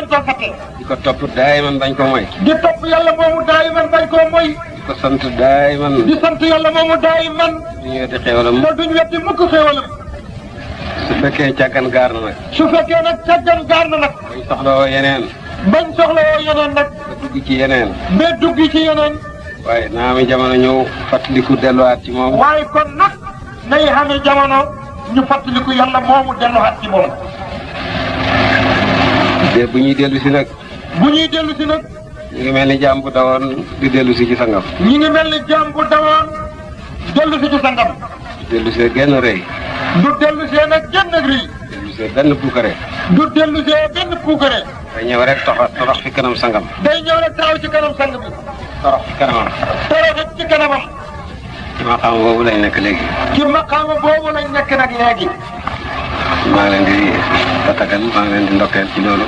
bañ koo fàtte. di ko topp daay man bañ koo moy. di topp yàlla moomu daay man bañ koo moy. di ko sant daay man. di sant yàlla moomu daay man. duñu weddi xéwalam. te duñu weddi mukk xéwalam. su fekkee càggan gaar na nag. su fekkee nag càggan gaar na nag. bañ soxlawoo yeneen. bañ soxlawoo yeneen nag. ba dugg ci yeneen. ba dugg ci yeneen. waaye naa mi jamono ñëw fàttaliku delluwaat ci moom. waaye kon nag nay xamee jamono ñu fàttaliku yàlla moomu delluwaat ci moom. te bu ñuy dellu si nag. bu ñuy dellu si nag. ñu ngi mel ni jaam bu dawoon di dellu si ci sangam. ñu ngi mel ni jaam bu dawoon dellu si ci sangam. dellu see genn rëy. du dellu see nag genn rii. dellu see benn puukare. du dellu see benn puukare. day ñëw rek torox fi kanam sangam. day ñëw rek taxaw ci kanam sang bi. torox fi kanamam. torox ci kanamam. ci maqaama boobu lañ nekk léegi. ci maqaama boobu lañ nekk nag léegi. maa ngi leen di tatagal maa ngi leen di ndokkeel ci loolu.